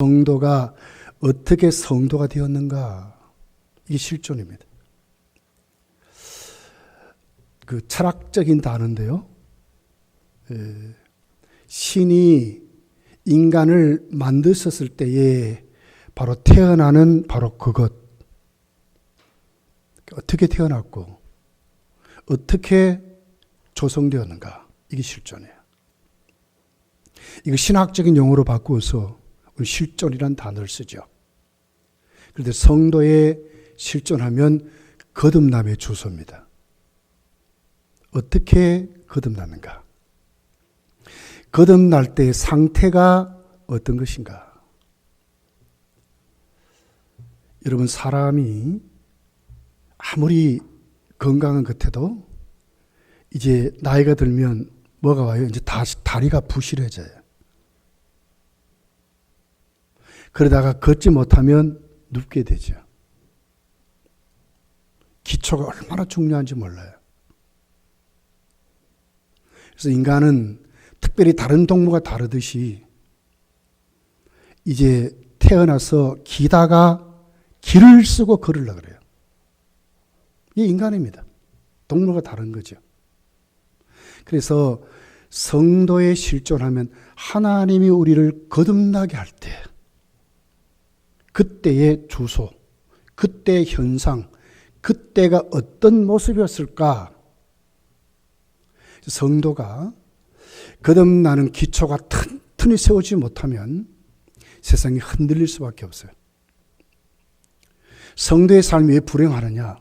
성도가 어떻게 성도가 되었는가? 이게 실존입니다. 그 철학적인 단어인데요. 신이 인간을 만드셨을 때에 바로 태어나는 바로 그것. 어떻게 태어났고 어떻게 조성되었는가? 이게 실존이에요. 이거 신학적인 용어로 바꾸어서 우리 실존이란 단어를 쓰죠. 그런데 성도의 실존하면 거듭남의 주소입니다. 어떻게 거듭나는가? 거듭날 때의 상태가 어떤 것인가? 여러분, 사람이 아무리 건강한 것 같아도 이제 나이가 들면 뭐가 와요? 이제 다리가 부실해져요. 그러다가 걷지 못하면 눕게 되죠. 기초가 얼마나 중요한지 몰라요. 그래서 인간은 특별히 다른 동물과 다르듯이 이제 태어나서 기다가 길을 쓰고 걸으려고 그래요. 이게 인간입니다. 동물과 다른 거죠. 그래서 성도에 실존하면 하나님이 우리를 거듭나게 할 때 그때의 주소, 그때의 현상, 그때가 어떤 모습이었을까? 성도가 거듭나는 기초가 튼튼히 세우지 못하면 세상이 흔들릴 수밖에 없어요. 성도의 삶이 왜 불행하느냐?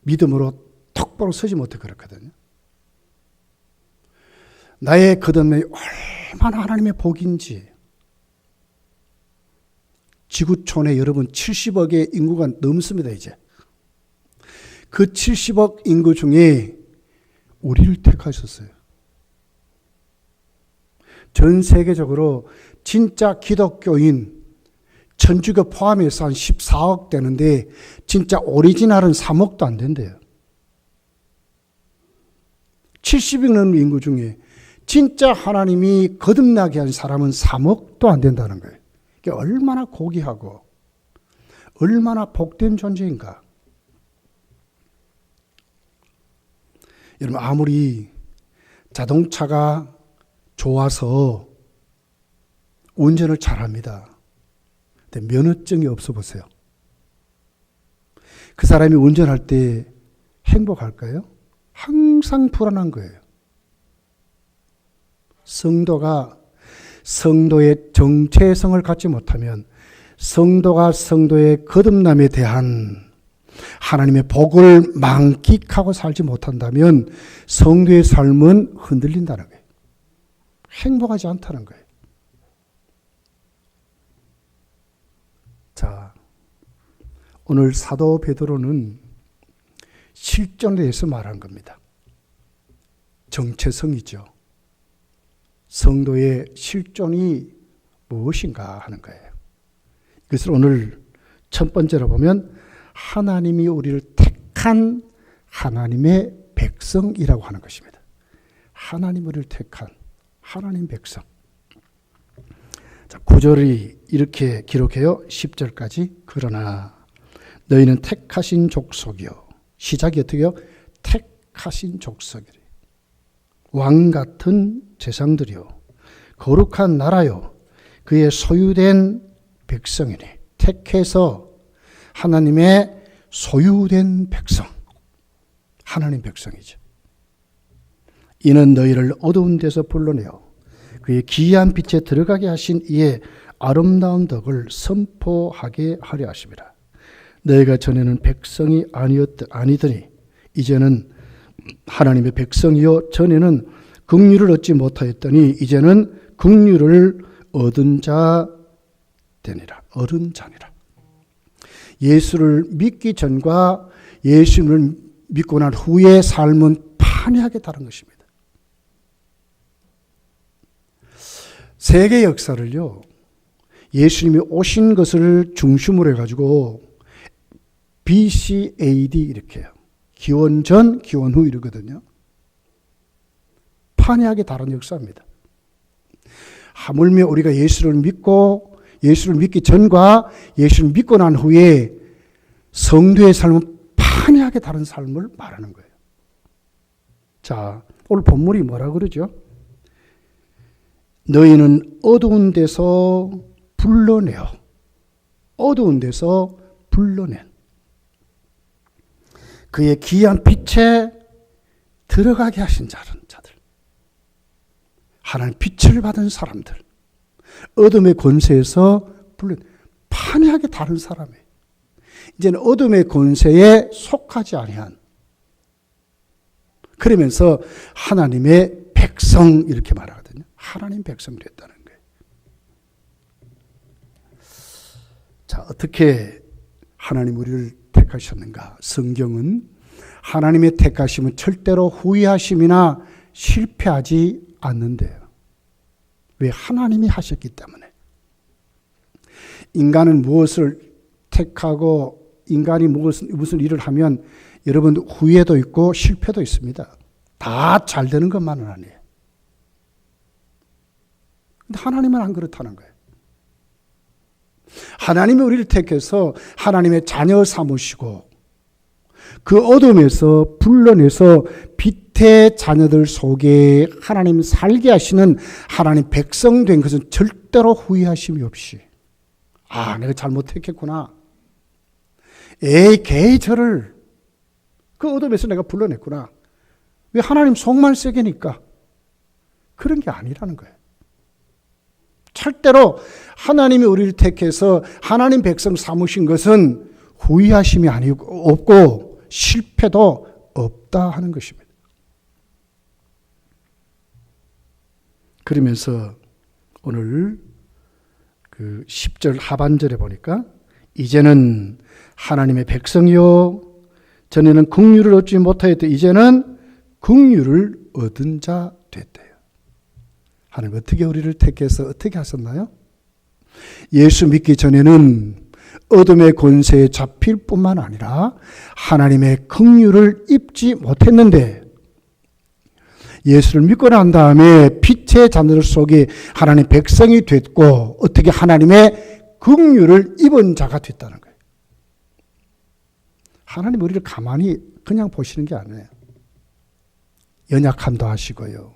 믿음으로 똑바로 서지 못해 그렇거든요. 나의 거듭남이 얼마나 하나님의 복인지. 지구촌에 여러분 70억의 인구가 넘습니다. 이제 그 70억 인구 중에 우리를 택하셨어요. 전 세계적으로 진짜 기독교인 천주교 포함해서 한 14억 되는데 진짜 오리지널은 3억도 안 된대요. 70억 넘는 인구 중에 진짜 하나님이 거듭나게 한 사람은 3억도 안 된다는 거예요. 이게 얼마나 고귀하고 얼마나 복된 존재인가. 여러분, 아무리 자동차가 좋아서 운전을 잘합니다. 근데 면허증이 없어 보세요. 그 사람이 운전할 때 행복할까요? 항상 불안한 거예요. 성도가 성도의 정체성을 갖지 못하면, 성도가 성도의 거듭남에 대한 하나님의 복을 만끽하고 살지 못한다면 성도의 삶은 흔들린다는 거예요. 행복하지 않다는 거예요. 자, 오늘 사도 베드로는 실존에 대해서 말한 겁니다. 정체성이죠. 성도의 실존이 무엇인가 하는 거예요. 이것을 오늘 첫 번째로 보면 하나님이 우리를 택한 하나님의 백성이라고 하는 것입니다. 하나님 우리를 택한 하나님 백성. 자, 9절이 이렇게 기록해요. 10절까지. 그러나 너희는 택하신 족속이요. 시작이 어떻게요? 택하신 족속이래. 왕 같은 제사장들이요, 거룩한 나라요, 그의 소유된 백성이니. 택해서 하나님의 소유된 백성, 하나님 백성이죠. 이는 너희를 어두운 데서 불러내어 그의 기이한 빛에 들어가게 하신 이의 아름다운 덕을 선포하게 하려 하심이라. 너희가 전에는 백성이 아니더니 이제는 하나님의 백성이요, 전에는 긍휼을 얻지 못하였더니 이제는 긍휼을 얻은 자 되니라. 얻은 자니라. 예수를 믿기 전과 예수를 믿고 난 후의 삶은 판이하게 다른 것입니다. 세계 역사를요, 예수님이 오신 것을 중심으로 해가지고 BC, AD 이렇게 해요. 기원 전, 기원 후 이러거든요. 판이하게 다른 역사입니다. 하물며 우리가 예수를 믿기 전과 예수를 믿고 난 후에 성도의 삶은 판이하게 다른 삶을 말하는 거예요. 자, 오늘 본문이 뭐라 그러죠? 너희는 어두운 데서 불러내어, 어두운 데서 불러낸 그의 귀한 빛에 들어가게 하신 자들, 하나님 빛을 받은 사람들, 어둠의 권세에서 판이하게 다른 사람이에요. 이제는 어둠의 권세에 속하지 아니한, 그러면서 하나님의 백성 이렇게 말하거든요. 하나님 백성이 됐다는 거예요. 자, 어떻게 하나님 우리를 택하셨는가? 성경은 하나님의 택하심은 절대로 후회하심이나 실패하지 않는데요. 왜? 하나님이 하셨기 때문에. 인간은 무엇을 택하고 인간이 무슨 일을 하면 여러분 후회도 있고 실패도 있습니다. 다 잘 되는 것만은 아니에요. 근데 하나님은 안 그렇다는 거예요. 하나님이 우리를 택해서 하나님의 자녀 삼으시고 그 어둠에서 불러내서 빛의 자녀들 속에 하나님 살게 하시는 하나님 백성 된 것은 절대로 후회하심이 없이, 아, 내가 잘못 택했구나. 걔 저를 그 어둠에서 내가 불러냈구나. 왜? 하나님 속만 세게니까. 그런 게 아니라는 거예요. 절대로 하나님이 우리를 택해서 하나님 백성 삼으신 것은 후회하심이 없고 실패도 없다 하는 것입니다. 그러면서 오늘 그 10절 하반절에 보니까 이제는 하나님의 백성이요 전에는 긍휼을 얻지 못하였더 이제는 긍휼을 얻은 자 됐대요. 하나님 어떻게 우리를 택해서 어떻게 하셨나요? 예수 믿기 전에는 어둠의 권세에 잡힐 뿐만 아니라 하나님의 긍휼을 입지 못했는데 예수를 믿고 난 다음에 빛의 자녀들 속에 하나님 백성이 됐고 어떻게 하나님의 긍휼을 입은 자가 됐다는 거예요. 하나님 우리를 가만히 그냥 보시는 게 아니에요. 연약함도 아시고요.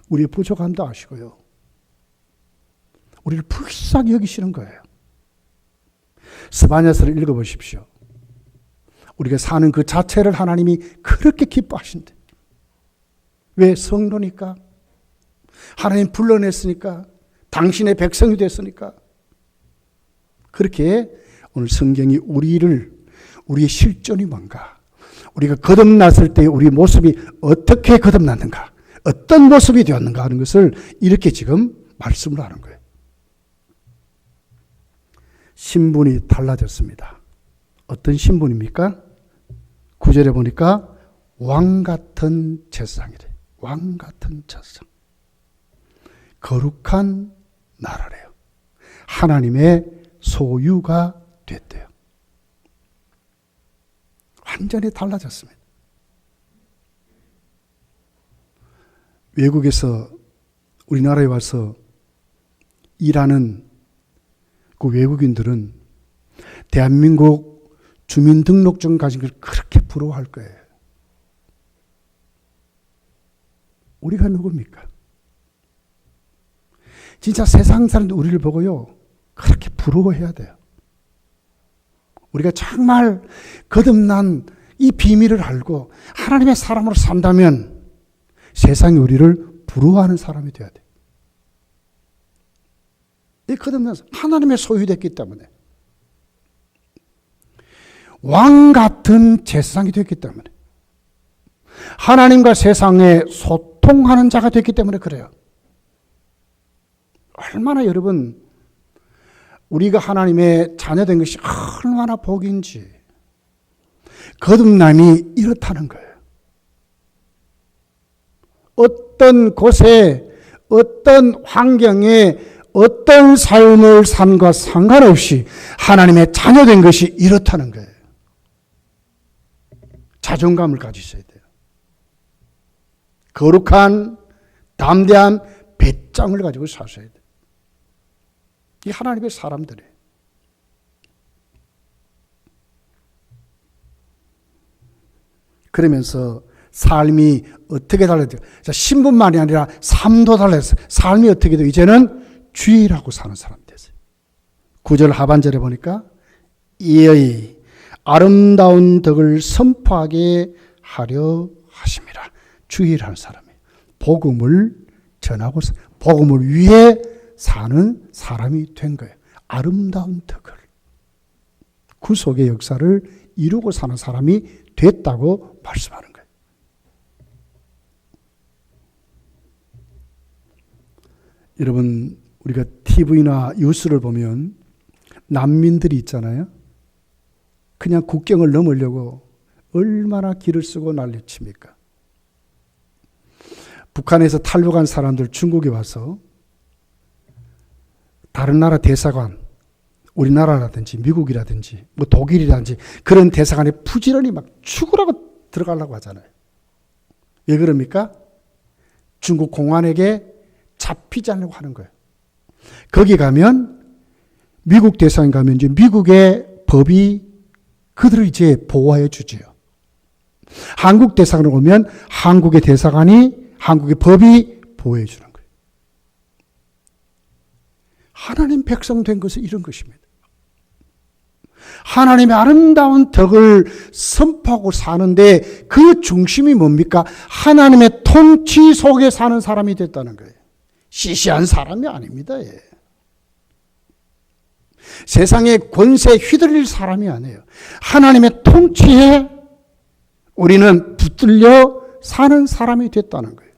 우리의 부족함도 아시고요. 우리를 불쌍히 여기시는 거예요. 스바냐서를 읽어보십시오. 우리가 사는 그 자체를 하나님이 그렇게 기뻐하신대. 왜? 성도니까. 하나님 불러냈으니까. 당신의 백성이 됐으니까. 그렇게 오늘 성경이 우리의 실존이 뭔가, 우리가 거듭났을 때 우리 모습이 어떻게 거듭났는가, 어떤 모습이 되었는가 하는 것을 이렇게 지금 말씀을 하는 거예요. 신분이 달라졌습니다. 어떤 신분입니까? 9절에 보니까 왕 같은 제사장이래요. 왕 같은 제사장. 거룩한 나라래요. 하나님의 소유가 됐대요. 완전히 달라졌습니다. 외국에서 우리나라에 와서 일하는 그 외국인들은 대한민국 주민등록증 가진 걸 그렇게 부러워할 거예요. 우리가 누굽니까? 진짜 세상 사람들 우리를 보고요, 그렇게 부러워해야 돼요. 우리가 정말 거듭난 이 비밀을 알고 하나님의 사람으로 산다면 세상이 우리를 부러워하는 사람이 되어야 돼요. 이 거듭난 하나님의 소유됐기 때문에, 왕 같은 제사장이 됐기 때문에, 하나님과 세상에 소통하는 자가 됐기 때문에 그래요. 얼마나 여러분 우리가 하나님의 자녀된 것이 얼마나 복인지, 거듭남이 이렇다는 거예요. 어떤 곳에 어떤 환경에 어떤 삶을 산과 상관없이 하나님의 자녀된 것이 이렇다는 거예요. 자존감을 가지셔야 돼요. 거룩한, 담대한 배짱을 가지고 사셔야 돼. 이 하나님의 사람들이에요. 그러면서 삶이 어떻게 달라져요? 신분만이 아니라 삶도 달라졌어요. 삶이 어떻게 돼요? 이제는 주일하고 사는 사람이 됐어요. 9절 하반절에 보니까 이의 아름다운 덕을 선포하게 하려 하심이라. 주일하는 사람이에요. 복음을 전하고 복음을 위해 사는 사람이 된 거예요. 아름다운 덕을, 구속의 역사를 이루고 사는 사람이 됐다고 말씀하는 거예요. 여러분, 우리가 TV나 뉴스를 보면 난민들이 있잖아요. 그냥 국경을 넘으려고 얼마나 길을 쓰고 난리칩니까? 북한에서 탈북한 사람들 중국에 와서 다른 나라 대사관, 우리나라라든지 미국이라든지 뭐 독일이라든지 그런 대사관에 부지런히 막 죽으라고 들어가려고 하잖아요. 왜 그럽니까? 중국 공안에게 잡히지 않으려고 하는 거예요. 거기 가면 미국 대사관 가면 이제 미국의 법이 그들을 이제 보호해 주지요. 한국 대사관에 오면 한국의 대사관이 한국의 법이 보호해 주는 거예요. 하나님 백성 된 것은 이런 것입니다. 하나님의 아름다운 덕을 선포하고 사는데 그 중심이 뭡니까? 하나님의 통치 속에 사는 사람이 됐다는 거예요. 시시한 사람이 아닙니다. 예. 세상의 권세에 휘둘릴 사람이 아니에요. 하나님의 통치에 우리는 붙들려 사는 사람이 됐다는 거예요.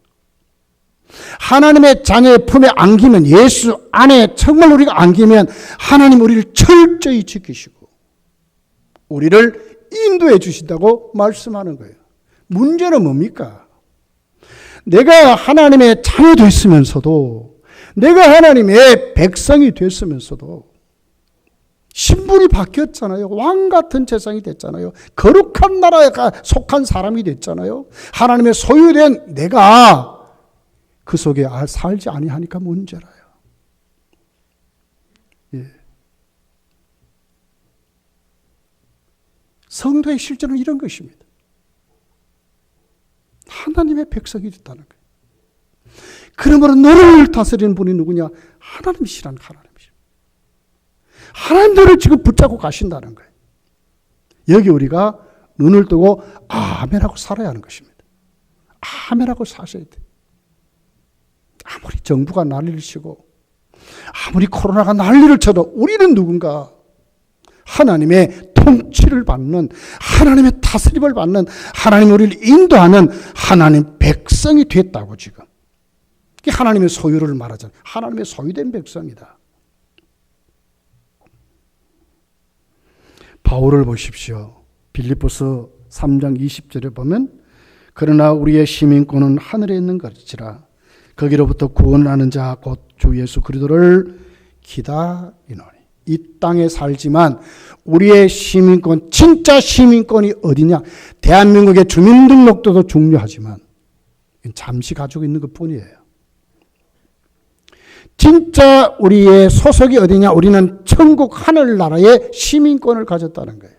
하나님의 자녀의 품에 안기면, 예수 안에 정말 우리가 안기면 하나님 우리를 철저히 지키시고 우리를 인도해 주신다고 말씀하는 거예요. 문제는 뭡니까? 내가 하나님의 자녀 됐으면서도, 내가 하나님의 백성이 됐으면서도 신분이 바뀌었잖아요. 왕 같은 세상이 됐잖아요. 거룩한 나라에 속한 사람이 됐잖아요. 하나님의 소유된 내가 그 속에 살지 아니하니까 문제라요. 예. 성도의 실제는 이런 것입니다. 하나님의 백성이 됐다는 거예요. 그러므로 너를 다스리는 분이 누구냐? 하나님이시라는 하나님이시죠. 하나님 너를 지금 붙잡고 가신다는 거예요. 여기 우리가 눈을 뜨고 아멘하고 살아야 하는 것입니다. 아멘하고 사셔야 돼요. 아무리 정부가 난리를 치고 아무리 코로나가 난리를 쳐도 우리는 누군가 하나님의 통치를 받는, 하나님의 다스림을 받는, 하나님 우리를 인도하는 하나님 백성이 됐다고. 지금 이게 하나님의 소유를 말하잖아요. 하나님의 소유된 백성이다. 바울을 보십시오. 빌립보서 3장 20절에 보면 그러나 우리의 시민권은 하늘에 있는 것이라 거기로부터 구원하는 자 곧 주 예수 그리스도를 기다리노니. 이 땅에 살지만 우리의 시민권, 진짜 시민권이 어디냐? 대한민국의 주민등록도도 중요하지만 잠시 가지고 있는 것뿐이에요. 진짜 우리의 소속이 어디냐? 우리는 천국 하늘나라의 시민권을 가졌다는 거예요.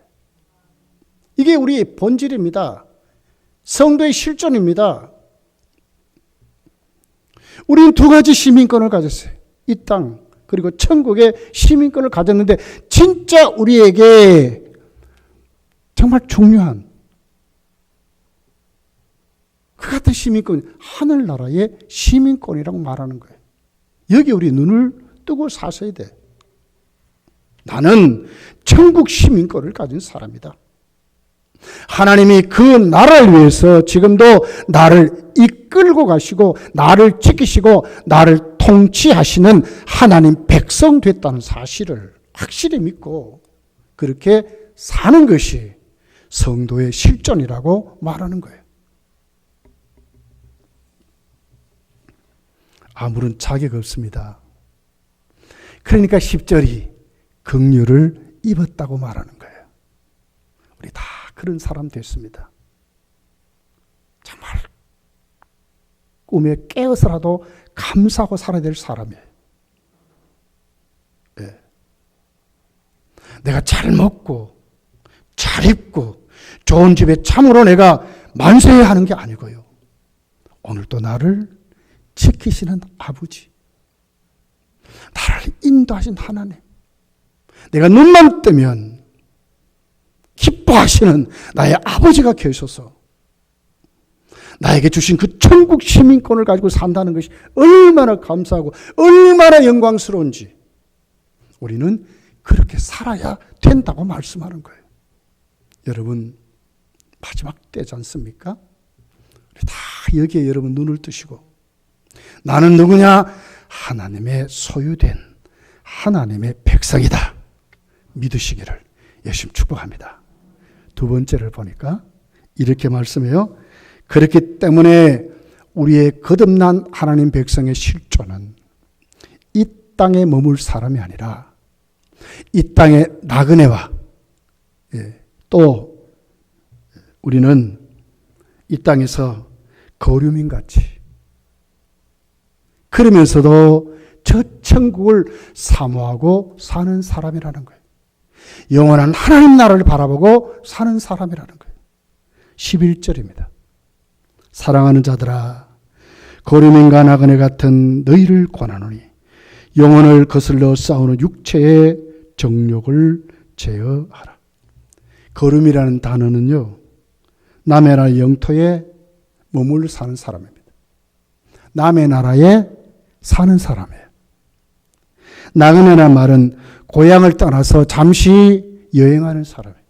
이게 우리의 본질입니다. 성도의 실존입니다. 우리는 두 가지 시민권을 가졌어요. 이 땅 그리고 천국의 시민권을 가졌는데 진짜 우리에게 정말 중요한 그 같은 시민권, 하늘나라의 시민권이라고 말하는 거예요. 여기 우리 눈을 뜨고 사셔야 돼. 나는 천국 시민권을 가진 사람이다. 하나님이 그 나라를 위해서 지금도 나를 이끌고 가시고 나를 지키시고 나를 통치하시는 하나님 백성 됐다는 사실을 확실히 믿고 그렇게 사는 것이 성도의 실존이라고 말하는 거예요. 아무런 자격 없습니다. 그러니까 10절이 긍휼을 입었다고 말하는 거예요. 우리 다 그런 사람 됐습니다. 정말 꿈에 깨어서라도 감사하고 살아야 될 사람이에요. 예. 내가 잘 먹고 잘 입고 좋은 집에 참으로 내가 만세해야 하는 게 아니고요. 오늘도 나를 지키시는 아버지, 나를 인도하신 하나님, 내가 눈만 뜨면 기뻐하시는 나의 아버지가 계셔서 나에게 주신 그 천국 시민권을 가지고 산다는 것이 얼마나 감사하고 얼마나 영광스러운지 우리는 그렇게 살아야 된다고 말씀하는 거예요. 여러분, 마지막 때지 않습니까? 다 여기에 여러분 눈을 뜨시고 나는 누구냐? 하나님의 소유된 하나님의 백성이다 믿으시기를 열심히 축복합니다. 두 번째를 보니까 이렇게 말씀해요. 그렇기 때문에 우리의 거듭난 하나님 백성의 실존은 이 땅에 머물 사람이 아니라 이 땅의 나그네와 또 우리는 이 땅에서 거류민같이 그러면서도 저 천국을 사모하고 사는 사람이라는 거예요. 영원한 하나님 나라를 바라보고 사는 사람이라는 거예요. 11절입니다. 사랑하는 자들아, 거류민과 나그네 같은 너희를 권하노니 영혼을 거슬러 싸우는 육체의 정욕을 제어하라. 거름이라는 단어는요, 남의 나라 영토에 머물러 사는 사람입니다. 남의 나라에 사는 사람이에요. 나그네란 말은 고향을 떠나서 잠시 여행하는 사람이에요.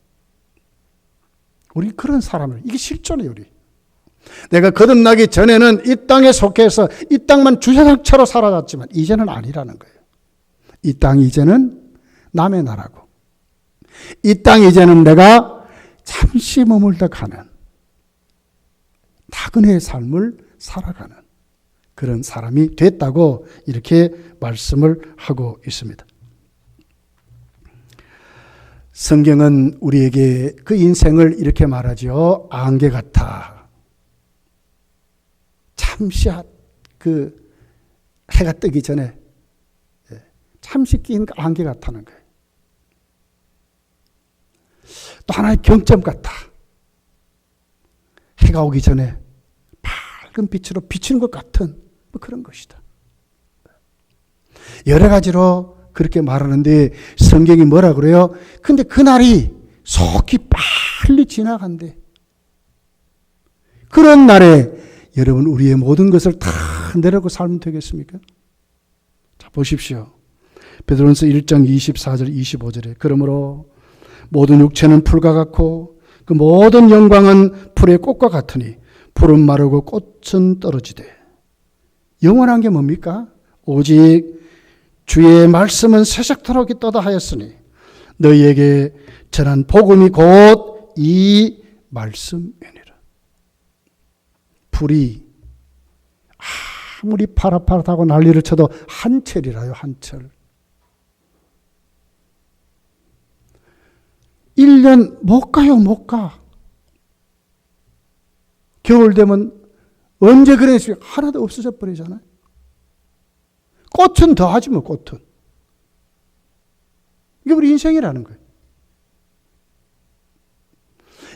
우리 그런 사람을, 이게 실존이에요, 우리. 내가 거듭나기 전에는 이 땅에 속해서 이 땅만 주차장처럼 살아갔지만 이제는 아니라는 거예요. 이 땅 이제는 남의 나라고 이 땅 이제는 내가 잠시 머물다 가는 나그네의 삶을 살아가는 그런 사람이 됐다고 이렇게 말씀을 하고 있습니다. 성경은 우리에게 그 인생을 이렇게 말하죠. 안개 같아. 잠시 그 해가 뜨기 전에 잠시 낀 안개 같다는 거예요. 또 하나의 경점 같아. 해가 오기 전에 밝은 빛으로 비치는 것 같은 뭐 그런 것이다. 여러 가지로 그렇게 말하는데 성경이 뭐라 그래요? 근데 그날이 속히 빨리 지나간대. 그런 날에 여러분 우리의 모든 것을 다 내려고 살면 되겠습니까? 자, 보십시오. 베드로전서 1장 24절 25절에 그러므로 모든 육체는 풀과 같고 그 모든 영광은 풀의 꽃과 같으니 풀은 마르고 꽃은 떨어지되 영원한 게 뭡니까? 오직 주의 말씀은 세sek토록 있도다 하였으니 너희에게 전한 복음이 곧 이 말씀이니라. 풀이 아무리 파릇파릇하고 난리를 쳐도 한철이라요, 한철. 1년 못 가요, 못 가. 겨울 되면 언제 그랬어요? 하나도 없어져 버리잖아요. 꽃은 더 하지 뭐, 꽃은. 이게 우리 인생이라는 거예요.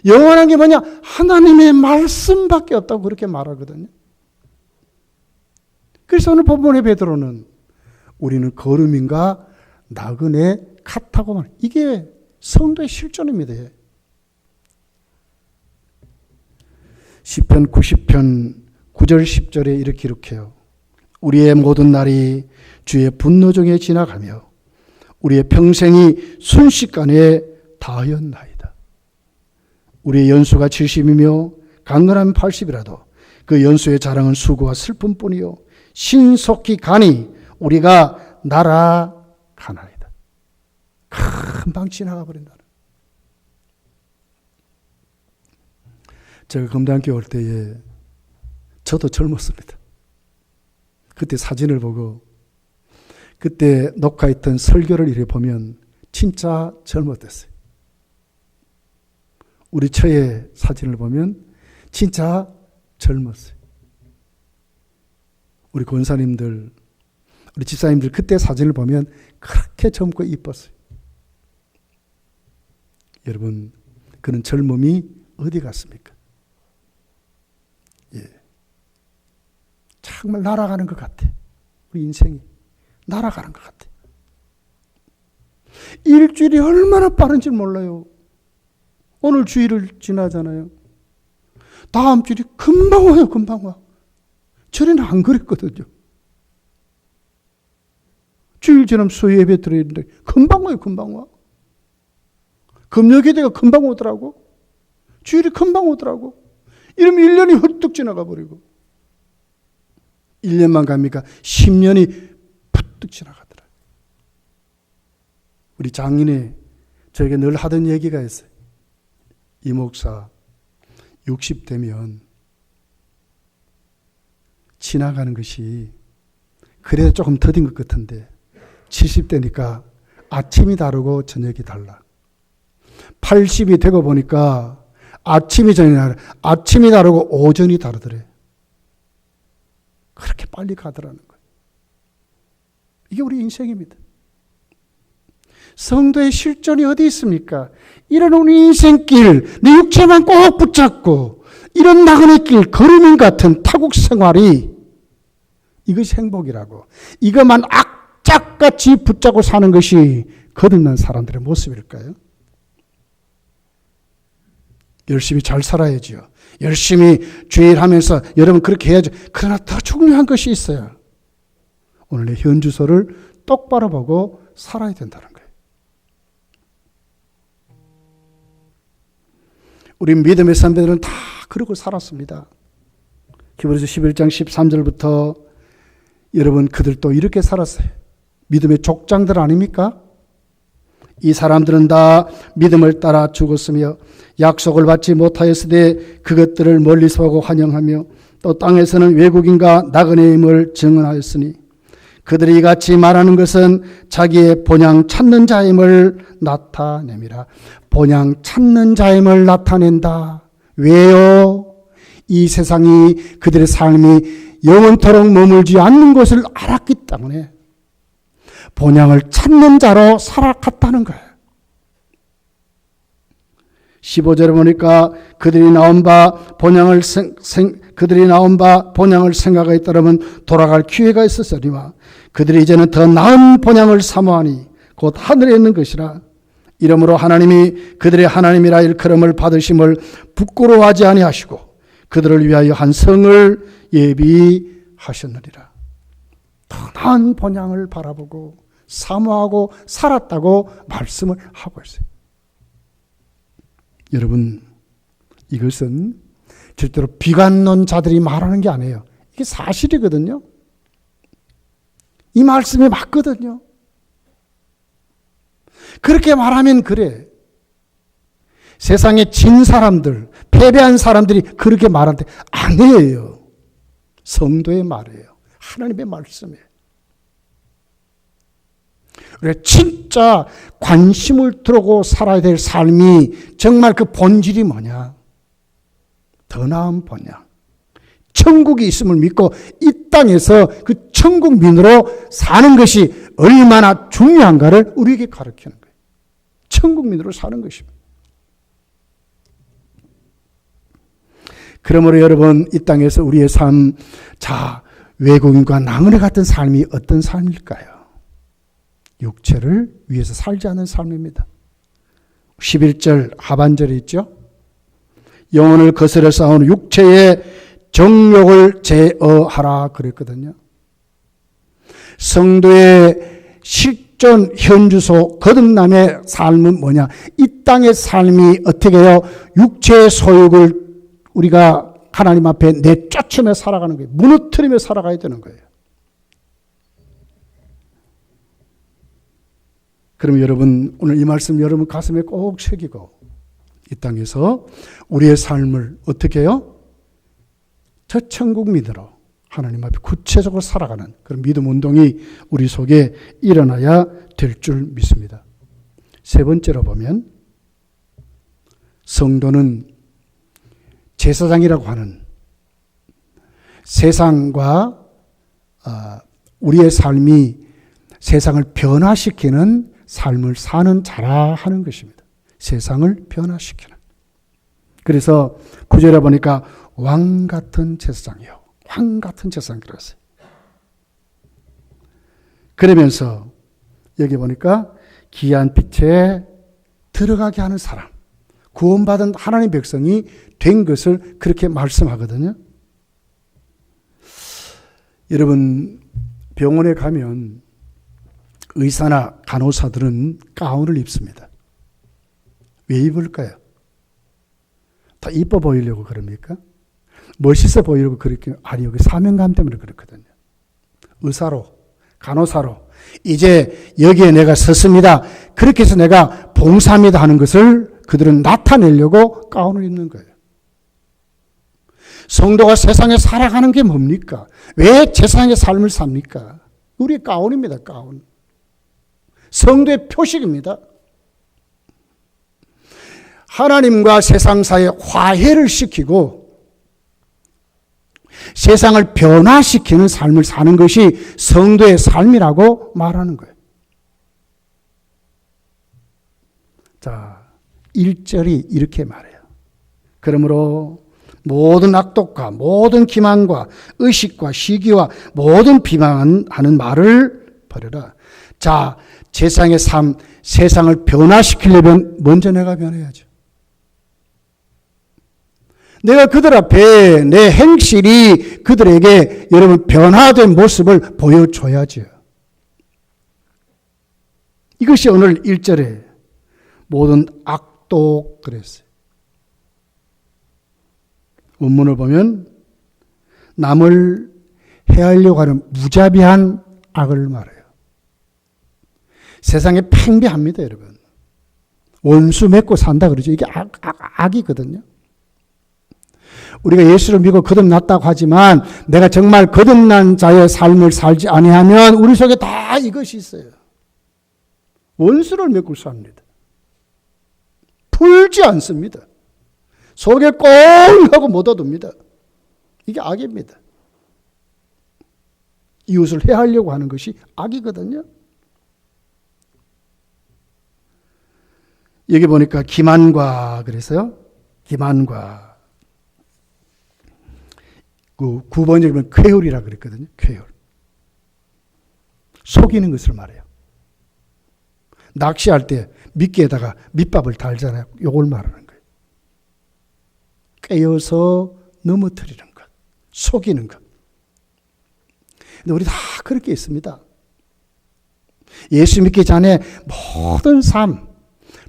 영원한 게 뭐냐? 하나님의 말씀밖에 없다고 그렇게 말하거든요. 그래서 오늘 본문의 베드로는 우리는 거름인가 나그네 같다고 말. 이게 성도의 실존입니다. 시편 90편 9절 10절에 이렇게 기록해요. 우리의 모든 날이 주의 분노 중에 지나가며 우리의 평생이 순식간에 다하였나이다. 우리의 연수가 70이며 강건하면 80이라도 그 연수의 자랑은 수고와 슬픔뿐이요 신속히 가니 우리가 날아가나이다. 금방 지나가 버린다. 제가 검단교 올 때에 저도 젊었습니다. 그때 사진을 보고 그때 녹화했던 설교를 이렇게 보면 진짜 젊었댔어요. 우리 처의 사진을 보면 진짜 젊었어요. 우리 권사님들, 우리 집사님들 그때 사진을 보면 그렇게 젊고 이뻤어요. 여러분, 그런 젊음이 어디 갔습니까? 예. 정말 날아가는 것 같아. 우리 인생이 날아가는 것 같아. 일주일이 얼마나 빠른지 몰라요. 오늘 주일을 지나잖아요. 다음 주일이 금방 와요, 금방 와. 전에는 안 그랬거든요. 주일 지나면 수요 예배 드려야 되는데 금방 와요, 금방 와. 금요기대가 금방 오더라고. 주일이 금방 오더라고. 이러면 1년이 훌쩍 지나가 버리고. 1년만 갑니까? 10년이 푸뚝 지나가더라. 우리 장인이 저에게 늘 하던 얘기가 있어요. 이 목사 60대면 지나가는 것이 그래도 조금 더딘 것 같은데 70대니까 아침이 다르고 저녁이 달라. 80이 되고 보니까 아침이 다르고 오전이 다르더래. 그렇게 빨리 가더라는 거예요. 이게 우리 인생입니다. 성도의 실존이 어디 있습니까? 이런 우리 인생길, 내 육체만 꼭 붙잡고 이런 나그네 길 걸음인 같은 타국 생활이 이것이 행복이라고. 이것만 악착같이 붙잡고 사는 것이 거듭난 사람들의 모습일까요? 열심히 잘 살아야죠. 열심히 주일하면서 여러분 그렇게 해야죠. 그러나 더 중요한 것이 있어요. 오늘 내 현주소를 똑바로 보고 살아야 된다는 거예요. 우리 믿음의 선배들은 다 그러고 살았습니다. 히브리서 11장 13절부터 여러분 그들도 이렇게 살았어요. 믿음의 족장들 아닙니까? 이 사람들은 다 믿음을 따라 죽었으며 약속을 받지 못하였으되 그것들을 멀리서 보고 환영하며 또 땅에서는 외국인과 나그네임을 증언하였으니 그들이 이같이 말하는 것은 자기의 본향 찾는 자임을 나타냅니다. 본향 찾는 자임을 나타낸다. 왜요? 이 세상이 그들의 삶이 영원토록 머물지 않는 것을 알았기 때문에 본향을 찾는 자로 살아갔다는 거예요. 15절에 보니까 그들이 나온 바 본향을 생각하였더라면 돌아갈 기회가 있었으리와 그들이 이제는 더 나은 본향을 사모하니 곧 하늘에 있는 것이라. 이러므로 하나님이 그들의 하나님이라 일컬음을 받으심을 부끄러워하지 아니하시고 그들을 위하여 한 성을 예비하셨느니라. 더 나은 본향을 바라보고 사모하고 살았다고 말씀을 하고 있어요. 여러분, 이것은 절대로 비관론자들이 말하는 게 아니에요. 이게 사실이거든요. 이 말씀이 맞거든요. 그렇게 말하면 그래. 세상에 진 사람들, 패배한 사람들이 그렇게 말하는데 아니에요. 성도의 말이에요. 하나님의 말씀이에요. 우리가 진짜 관심을 두고 살아야 될 삶이 정말 그 본질이 뭐냐? 더 나은 본향. 천국이 있음을 믿고 이 땅에서 그 천국민으로 사는 것이 얼마나 중요한가를 우리에게 가르치는 거예요. 천국민으로 사는 것입니다. 그러므로 여러분 이 땅에서 우리의 삶, 자, 외국인과 나그네 같은 삶이 어떤 삶일까요? 육체를 위해서 살지 않는 삶입니다. 11절 하반절에 있죠. 영혼을 거스려 싸우는 육체의 정욕을 제어하라 그랬거든요. 성도의 실존 현주소 거듭남의 삶은 뭐냐? 이 땅의 삶이 어떻게 해요? 육체의 소욕을 우리가 하나님 앞에 내쫓으며 살아가는 거예요. 무너뜨리며 살아가야 되는 거예요. 그럼 여러분 오늘 이 말씀 여러분 가슴에 꼭 새기고 이 땅에서 우리의 삶을 어떻게 해요? 저 천국민으로 하나님 앞에 구체적으로 살아가는 그런 믿음 운동이 우리 속에 일어나야 될 줄 믿습니다. 세 번째로 보면 성도는 제사장이라고 하는 세상과 우리의 삶이 세상을 변화시키는 삶을 사는 자라 하는 것입니다. 세상을 변화시키는. 그래서 9절에 보니까 왕 같은 제사장이요. 왕 같은 제사장 그랬어요. 그러면서 여기 보니까 기이한 빛에 들어가게 하는 사람, 구원받은 하나님의 백성이 된 것을 그렇게 말씀하거든요. 여러분, 병원에 가면 의사나 간호사들은 가운을 입습니다. 왜 입을까요? 더 이뻐 보이려고 그럽니까? 멋있어 보이려고 그렇게? 아니요. 사명감 때문에 그렇거든요. 의사로, 간호사로 이제 여기에 내가 섰습니다. 그렇게 해서 내가 봉사합니다 하는 것을 그들은 나타내려고 가운을 입는 거예요. 성도가 세상에 살아가는 게 뭡니까? 왜 세상의 삶을 삽니까? 우리 가운입니다. 가운. 성도의 표식입니다. 하나님과 세상 사이에 화해를 시키고 세상을 변화시키는 삶을 사는 것이 성도의 삶이라고 말하는 거예요. 자, 1절이 이렇게 말해요. 그러므로 모든 악독과 모든 기만과 의식과 시기와 모든 비방하는 말을 버려라. 자, 세상의 삶, 세상을 변화시키려면 먼저 내가 변해야죠. 내가 그들 앞에 내 행실이 그들에게 여러분 변화된 모습을 보여줘야죠. 이것이 오늘 1절에 모든 악독 그랬어요. 원문을 보면 남을 해하려고 하는 무자비한 악을 말해요. 세상에 팽배합니다, 여러분. 원수 맺고 산다 그러죠. 이게 악이거든요. 우리가 예수를 믿고 거듭났다고 하지만 내가 정말 거듭난 자의 삶을 살지 아니하면 우리 속에 다 이것이 있어요. 원수를 맺고 삽니다. 풀지 않습니다. 속에 꽁 하고 못 얻습니다. 이게 악입니다. 이웃을 해하려고 하는 것이 악이거든요. 여기 보니까 기만과 그래서요. 기만과 그 9번째 보면 쾌율이라 그랬거든요. 쾌율. 속이는 것을 말해요. 낚시할 때 미끼에다가 밑밥을 달잖아요. 요걸 말하는 거예요. 꿰어서 넘어뜨리는 것. 속이는 것. 근데 우리 다 그렇게 있습니다. 예수 믿기 전에 모든 삶,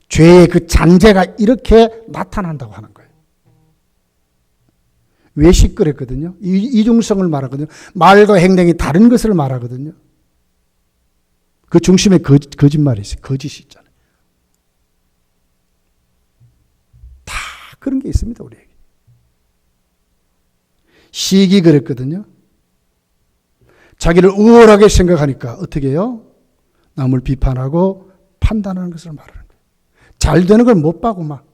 죄의 그 잔재가 이렇게 나타난다고 하는 거예요. 왜 시끄럽거든요? 이중성을 말하거든요. 말과 행동이 다른 것을 말하거든요. 그 중심에 거짓말이 있어요. 거짓이 있잖아요. 다 그런 게 있습니다, 우리에게. 시기 그랬거든요. 자기를 우월하게 생각하니까 어떻게 해요? 남을 비판하고 판단하는 것을 말하는 거예요. 잘 되는 걸 못 봐고 막.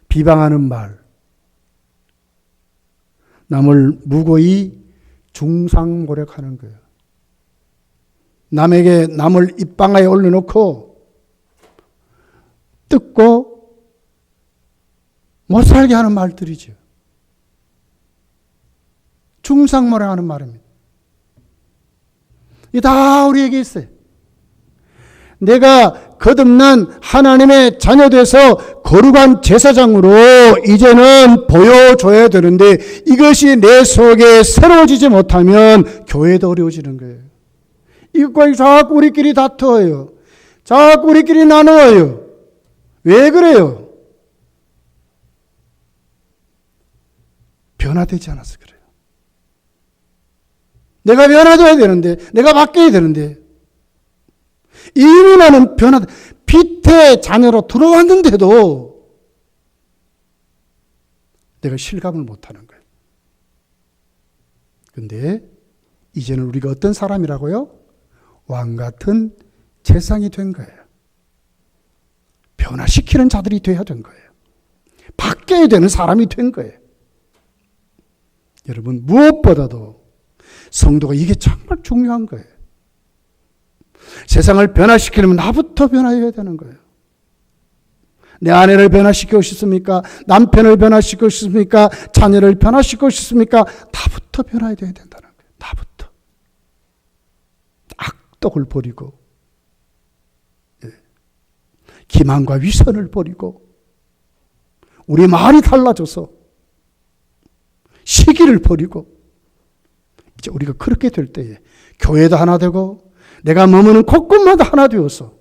비방하는 말. 남을 무고히 중상모략하는 거예요. 남을 입방아에 올려놓고 뜯고 못 살게 하는 말들이죠. 중상모략하는 말입니다. 이게 다 우리에게 있어요. 내가 거듭난 하나님의 자녀돼서 거룩한 제사장으로 이제는 보여줘야 되는데 이것이 내 속에 새로워지지 못하면 교회도 어려워지는 거예요. 이것과 자꾸 우리끼리 다투어요. 자꾸 우리끼리 나누어요. 왜 그래요? 변화되지 않아서 그래요. 내가 변화돼야 되는데, 내가 바뀌어야 되는데, 이미 나는 빛의 자녀로 들어왔는데도 내가 실감을 못하는 거예요. 그런데 이제는 우리가 어떤 사람이라고요? 왕 같은 제사장이 된 거예요. 변화시키는 자들이 되어야 된 거예요. 바뀌어야 되는 사람이 된 거예요. 여러분, 무엇보다도 성도가 이게 정말 중요한 거예요. 세상을 변화시키려면 나부터 변화해야 되는 거예요. 내 아내를 변화시키고 싶습니까? 남편을 변화시키고 싶습니까? 자녀를 변화시키고 싶습니까? 나부터 변화해야 된다는 거예요. 나부터. 악독을 버리고, 기만과 위선을 버리고, 우리 말이 달라져서 시기를 버리고, 이제 우리가 그렇게 될 때에 교회도 하나 되고 내가 머무는 곳곳마다 하나 되어서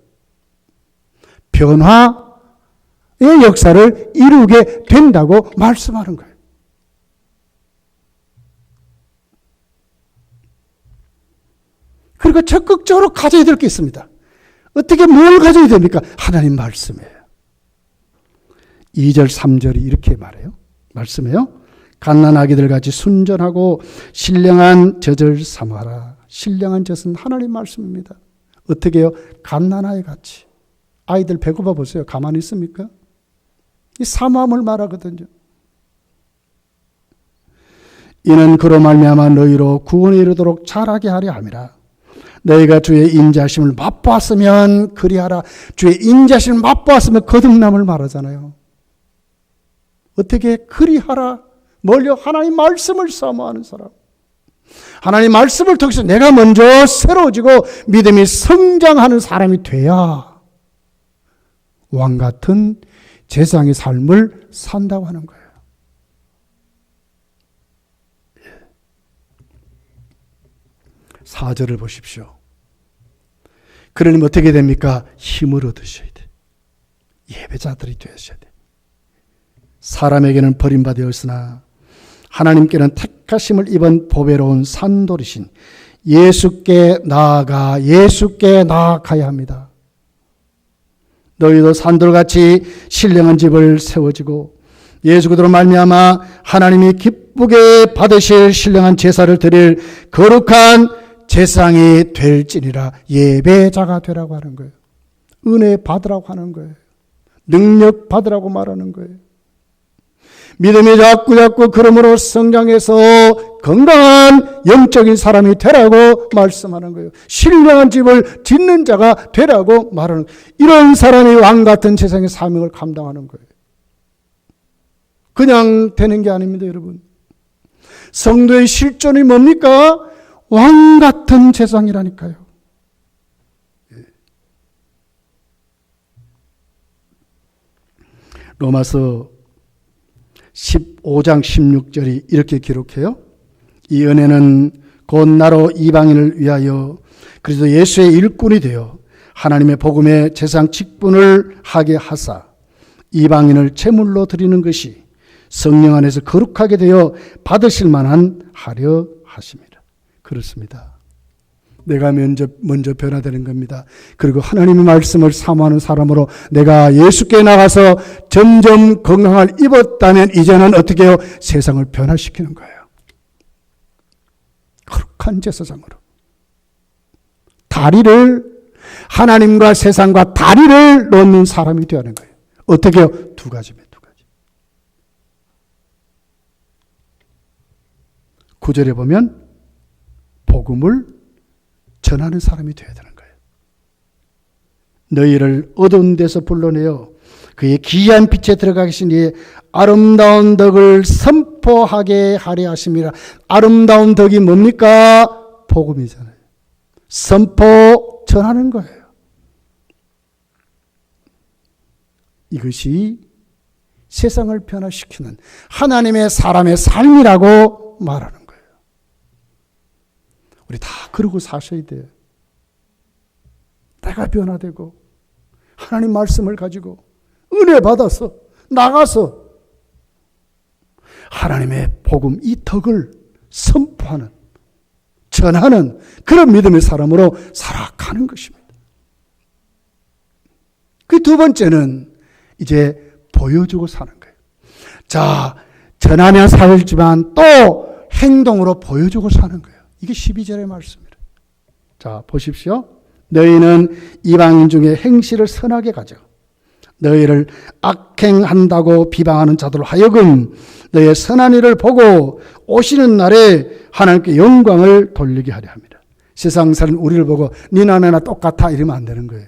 변화의 역사를 이루게 된다고 말씀하는 거예요. 그리고 적극적으로 가져야 될 게 있습니다. 어떻게 뭘 가져야 됩니까? 하나님 말씀이에요. 2절 3절이 이렇게 말해요. 말씀해요. 갓난아기들 같이 순전하고 신령한 젖을 삼아라. 신령한 젖은 하나님 말씀입니다. 어떻게 해요? 갓난아이 같이. 아이들 배고파 보세요. 가만히 있습니까? 이 사모함을 말하거든요. 이는 그로 말미암아 너희로 구원에 이르도록 자라게 하려 함이라. 너희가 주의 인자심을 맛보았으면 그리하라. 주의 인자심을 맛보았으면 거듭남을 말하잖아요. 어떻게 그리하라? 뭘요? 하나님 말씀을 사모하는 사람. 하나님 말씀을 통해서 내가 먼저 새로워지고 믿음이 성장하는 사람이 돼야 왕 같은 제사장의 삶을 산다고 하는 거예요. 4절을 보십시오. 그러려면 어떻게 됩니까? 힘을 얻으셔야 돼. 예배자들이 되셔야 돼. 사람에게는 버림받았으나 하나님께는 택하심을 입은 보배로운 산돌이신 예수께 나아가야 합니다. 너희도 산돌같이 신령한 집을 세워지고 예수 그리스도로 말미암아 하나님이 기쁘게 받으실 신령한 제사를 드릴 거룩한 제사장이 될지니라. 예배자가 되라고 하는 거예요. 은혜 받으라고 하는 거예요. 능력 받으라고 말하는 거예요. 믿음이 자꾸 그러므로 성장해서 건강한 영적인 사람이 되라고 말씀하는 거예요. 신령한 집을 짓는 자가 되라고 말하는 거예요. 이런 사람이 왕 같은 세상의 사명을 감당하는 거예요. 그냥 되는 게 아닙니다, 여러분. 성도의 실존이 뭡니까? 왕 같은 세상이라니까요. 로마서 15장 16절이 이렇게 기록해요. 이 은혜는 곧 나로 이방인을 위하여 그리스도 예수의 일꾼이 되어 하나님의 복음의 제사장 직분을 하게 하사 이방인을 제물로 드리는 것이 성령 안에서 거룩하게 되어 받으실 만한 하려 하심이라. 그렇습니다. 내가 먼저 변화되는 겁니다. 그리고 하나님의 말씀을 사모하는 사람으로 내가 예수께 나가서 점점 건강을 입었다면 이제는 어떻게 해요? 세상을 변화시키는 거예요. 거룩한 제사장으로. 다리를 하나님과 세상과 다리를 놓는 사람이 되어야 하는 거예요. 어떻게 해요? 두 가지입니다. 9절에 보면 복음을 전하는 사람이 되어야 되는 거예요. 너희를 어두운 데서 불러내어 그의 귀한 빛에 들어가 계신 이의 아름다운 덕을 선포하게 하려 하심이라. 아름다운 덕이 뭡니까? 복음이잖아요. 선포 전하는 거예요. 이것이 세상을 변화시키는 하나님의 사람의 삶이라고 말하는 거예요. 우리 다 그러고 사셔야 돼요. 내가 변화되고 하나님 말씀을 가지고 은혜 받아서 나가서 하나님의 복음 이 덕을 선포하는 전하는 그런 믿음의 사람으로 살아가는 것입니다. 그 두 번째는 이제 보여주고 사는 거예요. 자, 전하며 살지만 또 행동으로 보여주고 사는 거예요. 이게 12절의 말씀입니다. 자, 보십시오. 너희는 이방인 중에 행실을 선하게 가져 너희를 악행한다고 비방하는 자들로 하여금 너희의 선한 일을 보고 오시는 날에 하나님께 영광을 돌리게 하려 합니다. 세상 사람 우리를 보고 니나 나나 똑같아 이러면 안 되는 거예요.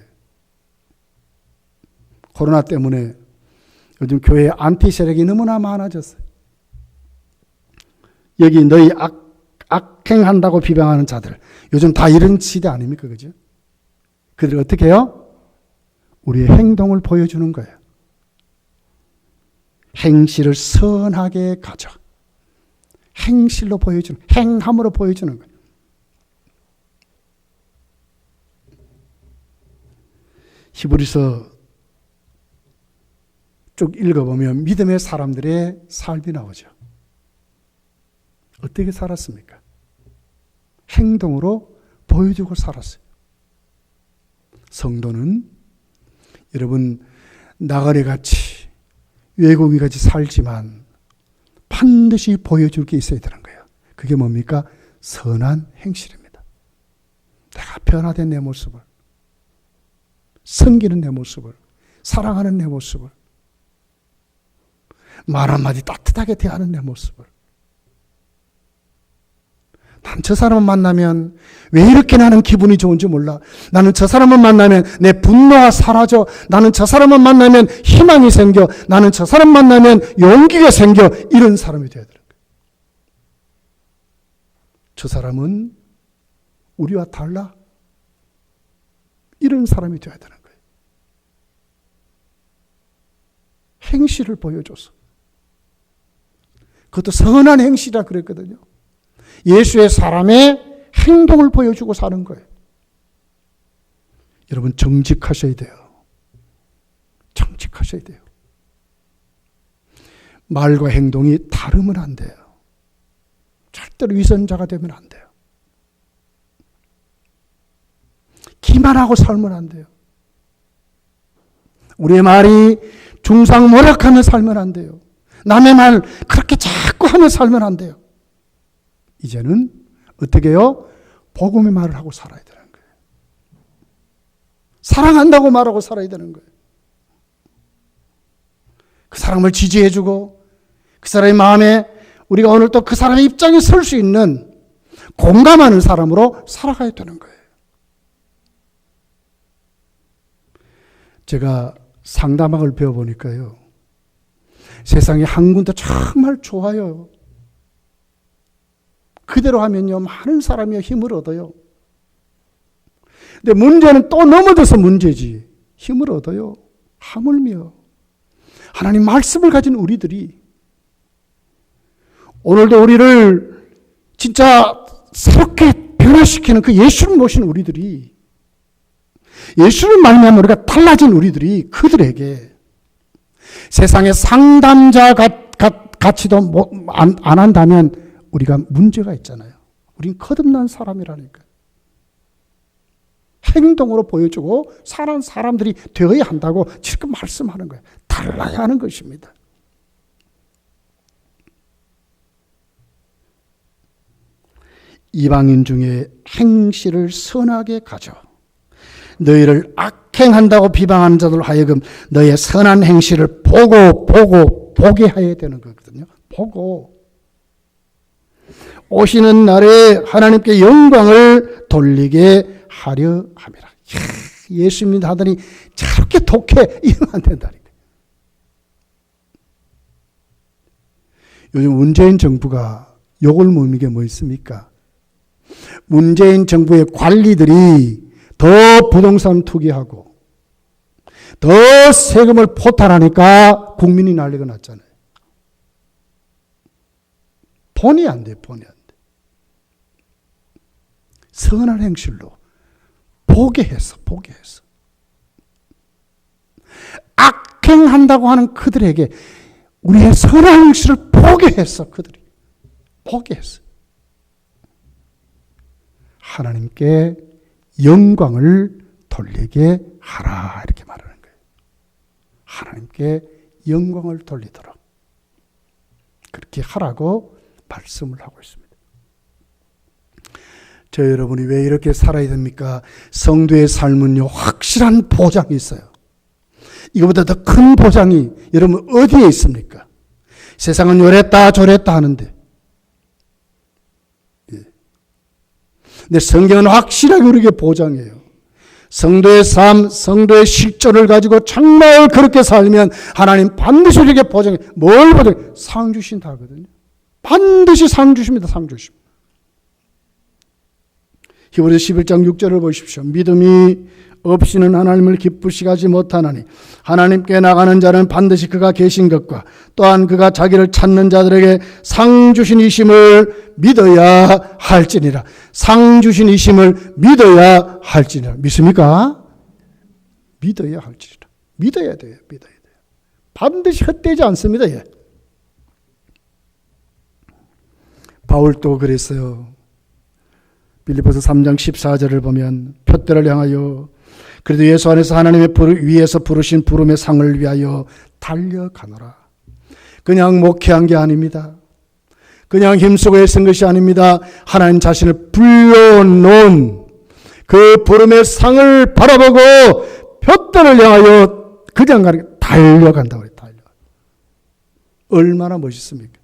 코로나 때문에 요즘 교회에 안티 세력이 너무나 많아졌어요. 여기 너희 악행한다고 비방하는 자들, 요즘 다 이런 시대 아닙니까? 그죠? 그들이 어떻게 해요? 우리의 행동을 보여주는 거예요. 행실을 선하게 가져. 행실로 보여주는, 행함으로 보여주는 거예요. 히브리서 쭉 읽어보면 믿음의 사람들의 삶이 나오죠. 어떻게 살았습니까? 행동으로 보여주고 살았어요. 성도는 여러분 나그네같이 외국인같이 살지만 반드시 보여줄 게 있어야 되는 거예요. 그게 뭡니까? 선한 행실입니다. 내가 변화된 내 모습을, 섬기는 내 모습을, 사랑하는 내 모습을, 말 한마디 따뜻하게 대하는 내 모습을. 난 저 사람을 만나면 왜 이렇게 나는 기분이 좋은지 몰라. 나는 저 사람을 만나면 내 분노가 사라져. 나는 저 사람을 만나면 희망이 생겨. 나는 저 사람 만나면 용기가 생겨. 이런 사람이 되어야 되는 거예요. 저 사람은 우리와 달라. 이런 사람이 되어야 되는 거예요. 행실을 보여줘서. 그것도 선한 행실이라 그랬거든요. 예수의 사람의 행동을 보여주고 사는 거예요. 여러분 정직하셔야 돼요. 정직하셔야 돼요. 말과 행동이 다르면 안 돼요. 절대로 위선자가 되면 안 돼요. 기만하고 살면 안 돼요. 우리의 말이 중상모략하며 살면 안 돼요. 남의 말 그렇게 자꾸 하며 살면 안 돼요. 이제는 어떻게 해요? 복음의 말을 하고 살아야 되는 거예요. 사랑한다고 말하고 살아야 되는 거예요. 그 사람을 지지해주고 그 사람의 마음에 우리가 오늘 또 그 사람의 입장에 설 수 있는 공감하는 사람으로 살아가야 되는 거예요. 제가 상담학을 배워보니까요. 세상에 한 군데 정말 좋아요. 그대로 하면요, 많은 사람이 힘을 얻어요. 근데 문제는 또 넘어져서 문제지. 힘을 얻어요. 하물며 하나님 말씀을 가진 우리들이 오늘도 우리를 진짜 새롭게 변화시키는 그 예수를 모신 우리들이, 예수를 말미암아 우리가 달라진 우리들이 그들에게 세상의 상담자 가치도 안 한다면 우리가 문제가 있잖아요. 우린 거듭난 사람이라니까. 행동으로 보여주고 사는 사람들이 되어야 한다고 지금 말씀하는 거예요. 달라야 하는 것입니다. 이방인 중에 행실을 선하게 가져 너희를 악행한다고 비방하는 자들 하여금 너희의 선한 행실을 보게 해야 되는 거거든요. 보고 오시는 날에 하나님께 영광을 돌리게 하려 함이라. 예수 믿는 하더니 저렇게 독해. 이러면 안 된다니까. 요즘 문재인 정부가 욕을 먹는 게 뭐 있습니까? 문재인 정부의 관리들이 더 부동산 투기하고 더 세금을 포탈하니까 국민이 난리가 났잖아요. 본의 안 돼, 본의 안 돼. 선한 행실로 보게 했어. 악행한다고 하는 그들에게 우리의 선한 행실을 보게 했어. 그들이 보게 했어. 하나님께 영광을 돌리게 하라, 이렇게 말하는 거예요. 하나님께 영광을 돌리도록 그렇게 하라고 말씀을 하고 있습니다. 저 여러분이 왜 이렇게 살아야 됩니까? 성도의 삶은요, 확실한 보장이 있어요. 이거보다 더 큰 보장이 여러분 어디에 있습니까? 세상은 요랬다 저랬다 하는데, 근데 성경은 확실하게 우리에게 보장해요. 성도의 삶, 성도의 실존을 가지고 정말 그렇게 살면 하나님 반드시 우리에게 보장해. 뭘 보장해? 상 주신다 하거든요. 반드시 상 주십니다. 상 주십. 히브리서 11장 6절을 보십시오. 믿음이 없이는 하나님을 기쁘시게 하지 못하나니 하나님께 나가는 자는 반드시 그가 계신 것과 또한 그가 자기를 찾는 자들에게 상 주신 이심을 믿어야 할지니라. 상 주신 이심을 믿어야 할지니라. 믿습니까? 믿어야 할지니라. 믿어야 돼요. 믿어야 돼요. 반드시 헛되지 않습니다. 예. 바울도 그랬어요. 빌립보서 3장 14절을 보면 표대를 향하여 그래도 예수 안에서 하나님의 위에서 부르신 부름의 상을 위하여 달려가노라. 그냥 목회한 게 아닙니다. 그냥 힘쓰고 애쓴 것이 아닙니다. 하나님 자신을 불러놓은 그 부름의 상을 바라보고 표대를 향하여 그냥 달려간다고 해요. 얼마나 멋있습니까?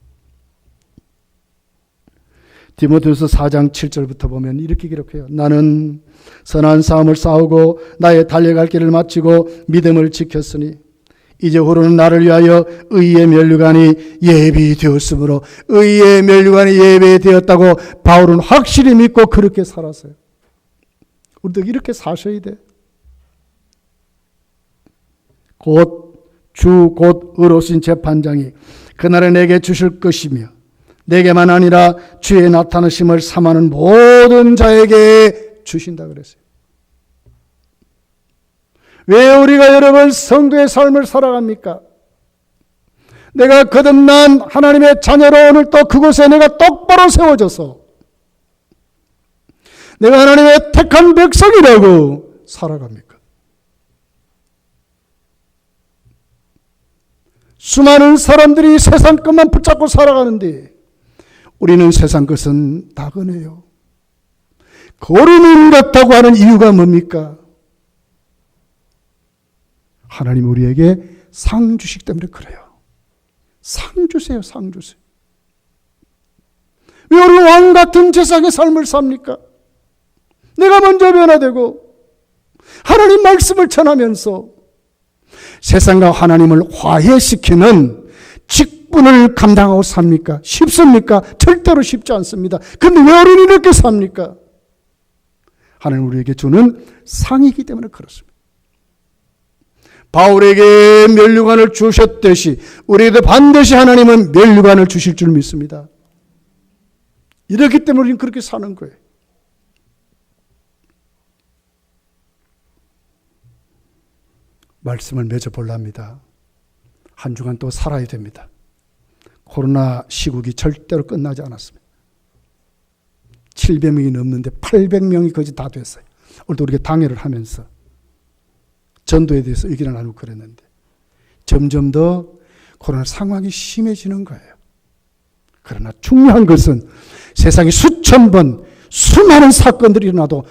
디모데후서 4장 7절부터 보면 이렇게 기록해요. 나는 선한 싸움을 싸우고 나의 달려갈 길을 마치고 믿음을 지켰으니 이제 후로는 나를 위하여 의의 면류관이 예비되었으므로, 의의 면류관이 예비되었다고 바울은 확실히 믿고 그렇게 살았어요. 우리도 이렇게 사셔야 돼. 곧 의로우신 재판장이 그날에 내게 주실 것이며 내게만 아니라 주의 나타나심을 삼하는 모든 자에게 주신다 그랬어요. 왜 우리가 여러분 성도의 삶을 살아갑니까? 내가 거듭난 하나님의 자녀로 오늘 또 그곳에 내가 똑바로 세워져서 내가 하나님의 택한 백성이라고 살아갑니까? 수많은 사람들이 세상 것만 붙잡고 살아가는데 우리는 세상 것은 나그네요. 거름을 같다고 하는 이유가 뭡니까? 하나님 우리에게 상 주시기 때문에 그래요. 상 주세요. 상 주세요. 왜 우리는 왕 같은 제사장의 삶을 삽니까? 내가 먼저 변화되고 하나님 말씀을 전하면서 세상과 하나님을 화해시키는 직분을 감당하고 삽니까? 쉽습니까? 절대로 쉽지 않습니다. 그런데 왜 우리는 이렇게 삽니까? 하나님 우리에게 주는 상이기 때문에 그렇습니다. 바울에게 면류관을 주셨듯이 우리에게 반드시 하나님은 면류관을 주실 줄 믿습니다. 이렇기 때문에 우리는 그렇게 사는 거예요. 말씀을 맺어보랍니다. 한 주간 또 살아야 됩니다. 코로나 시국이 절대로 끝나지 않았습니다. 700명이 넘는데 800명이 거의 다 됐어요. 오늘도 우리가 당회를 하면서 전도에 대해서 의견을 나누고 그랬는데 점점 더 코로나 상황이 심해지는 거예요. 그러나 중요한 것은 세상에 수천 번 수많은 사건들이 일어나도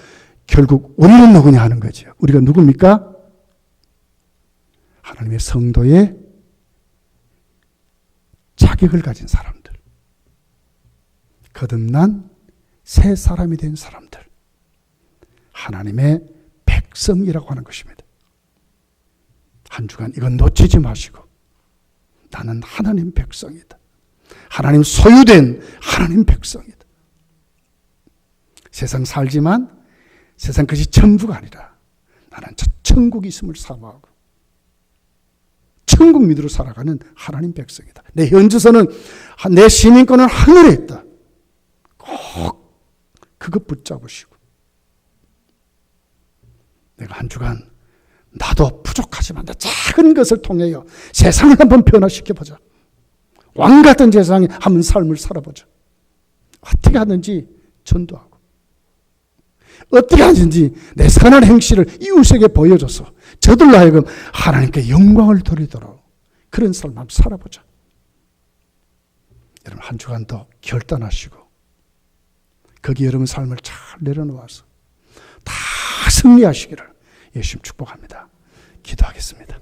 결국 우리는 누구냐 하는 거죠. 우리가 누굽니까? 하나님의 성도의 자격을 가진 사람들, 거듭난 새 사람이 된 사람들, 하나님의 백성이라고 하는 것입니다. 한 주간 이건 놓치지 마시고 나는 하나님 백성이다. 하나님 소유된 하나님 백성이다. 세상 살지만 세상 것이 전부가 아니라 나는 저 천국이 있음을 사모하고 천국 믿으러 살아가는 하나님 백성이다. 내 현주소는 내 시민권은 하늘에 있다. 꼭 그것 붙잡으시고 내가 한 주간 나도 부족하지만 나 작은 것을 통해요 세상을 한번 변화시켜보자. 왕같은 세상에 한번 삶을 살아보자. 어떻게 하는지 전도하고 어떻게 하는지 내 선한 행실을 이웃에게 보여줘서 저들로 하여금 하나님께 영광을 돌리도록 그런 삶을 한번 살아보자. 여러분 한 주간 더 결단하시고 거기 여러분 삶을 잘 내려놓아서 다 승리하시기를 예수님 축복합니다. 기도하겠습니다.